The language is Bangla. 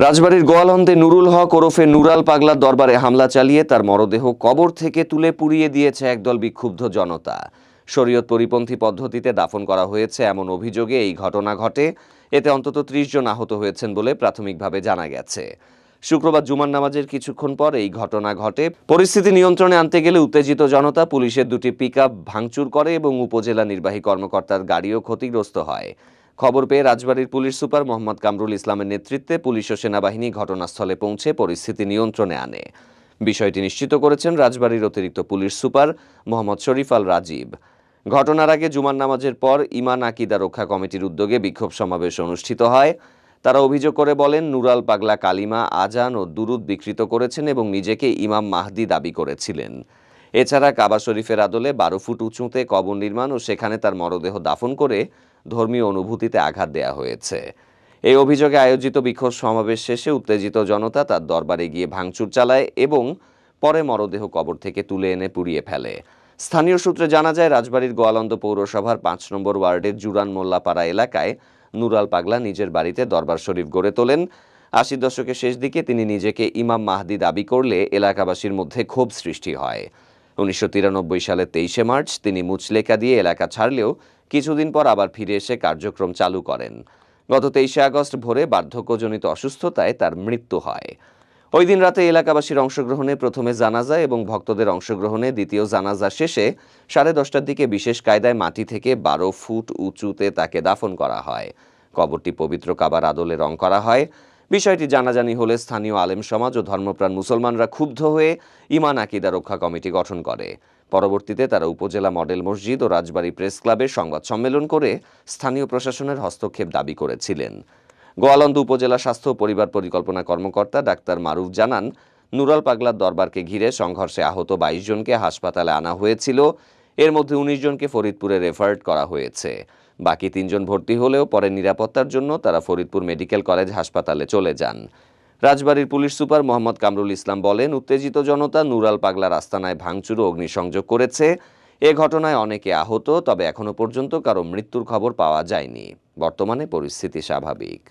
রাজবাড়ীর গোয়ালন্দে নুরুল হক ওরফে নুরাল পাগলার দরবারে হামলা চালিয়ে তার মরদেহ কবর থেকে তুলে পুড়িয়ে দিয়েছে একদল বিক্ষুব্ধ জনতা। শরীয়ত পরিপন্থী পদ্ধতিতে দাফন করা হয়েছে এমন অভিযোগে এই ঘটনা ঘটে। এতে অন্তত ৩০ জন আহত হয়েছেন বলে প্রাথমিকভাবে জানা গেছে। শুক্রবার জুমার নামাজের কিছুক্ষণ পর এই ঘটনা ঘটে। পরিস্থিতি নিয়ন্ত্রণে আনতে গেলে উত্তেজিত জনতা পুলিশের দুটি পিকআপ ভাঙচুর করে এবং উপজেলা নির্বাহী কর্মকর্তার গাড়িও ক্ষতিগ্রস্ত হয়। খবর পেয়ে রাজবাড়ীর পুলিশ সুপার মোহাম্মদ কামরুল ইসলামের নেতৃত্বে পুলিশ ও সেনাবাহিনী ঘটনাস্থলে পৌঁছে পরিস্থিতি নিয়ন্ত্রণে আনে। বিষয়টি নিশ্চিত করেছেন রাজবাড়ীর অতিরিক্ত পুলিশ সুপার মোহাম্মদ শরীফ আল রাজীব। ঘটনার আগে জুমার নামাজের পর ঈমান আকিদা রক্ষা কমিটির উদ্যোগে বিক্ষোভ সমাবেশ অনুষ্ঠিত হয়। তারা অভিযোগ করে বলেন, নুরাল পাগলা কালিমা, আজান ও দুরুদ বিকৃত করেছেন এবং নিজেকে ইমাম মাহদি দাবি করেছিলেন। এছাড়া কাবা শরীফের আদলে ১২ ফুট উঁচুতে কবর নির্মাণ ও সেখানে তার মরদেহ দাফন করে ধর্মীয় অনুভূতিতে আঘাত দেয়া হয়েছে। এই অভিযোগে আয়োজিত বিক্ষোভ সমাবেশ শেষে উত্তেজিত জনতা তার দরবারে গিয়ে ভাঙচুর চালায় এবং পরে মরদেহ কবর থেকে তুলে এনে পুড়িয়ে ফেলে। স্থানীয় সূত্রে জানা যায়, রাজবাড়ীর গোয়ালন্দ পৌরসভার ৫ নম্বর ওয়ার্ডের জুরান মোল্লাপাড়া এলাকায় নুরাল পাগলা নিজের বাড়িতে দরবার শরীফ গড়ে তোলেন। ৮০ দশকের শেষ দিকে তিনি নিজেকে ইমাম মাহদি দাবি করলে এলাকাবাসীর মধ্যে ক্ষোভ সৃষ্টি হয়। ১৯৯৩ সালের ২৩শে মার্চ তিনি মুচলেকা দিয়ে এলাকা ছাড়লেও কিছুদিন পর আবার ফিরে এসে কার্যক্রম চালু করেন। গত ২৩শে আগস্ট ভোরে বার্ধক্যজনিত অসুস্থতায় তার মৃত্যু হয়। ওই দিন রাতে এলাকাবাসীর অংশগ্রহণে প্রথমে জানাজা এবং ভক্তদের অংশগ্রহণে দ্বিতীয় জানাজা শেষে ১০:৩০টার দিকে বিশেষ কায়দায় মাটি থেকে ১২ ফুট উঁচুতে তাকে দাফন করা হয়। কবরটি পবিত্র কাবার আদলে রং করা হয়। বিষয়টি জানাজানি হলে স্থানীয় আলেম সমাজ ও ধর্মপ্রাণ মুসলমানরা ক্ষুব্ধ হয়ে ঈমান আকিদা রক্ষা কমিটি গঠন করে। পরবর্তীতে তারা উপজেলা মডেল মসজিদ ও রাজবাড়ী প্রেস ক্লাবে সংবাদ সম্মেলন করে স্থানীয় প্রশাসনের হস্তক্ষেপ দাবি করেছিলেন। গোয়ালন্দ উপজেলা স্বাস্থ্য ও পরিবার পরিকল্পনা কর্মকর্তা ডাক্তার মারুফ জানান, নুরাল পাগলার দরবারকে ঘিরে সংঘর্ষে আহত ২২ জনকে হাসপাতালে আনা হয়েছিল। এর মধ্যে ১৯ জনকে ফরিদপুরে রেফার্ড করা হয়েছে। বাকি ৩ জন ভর্তি হলেও পরে নিরাপত্তার জন্য তারা ফরিদপুর মেডিকেল কলেজ হাসপাতালে চলে যান। রাজবাড়ীর পুলিশ সুপার মোহাম্মদ কামরুল ইসলাম বলেন, উত্তেজিত জনতা নুরাল পাগলার আস্তানায় ভাঙচুর ও অগ্নিসংযোগ করেছে। এ ঘটনায় অনেকে আহত, তবে এখনো পর্যন্ত কারো মৃত্যুর খবর পাওয়া যায়নি। বর্তমানে পরিস্থিতি স্বাভাবিক।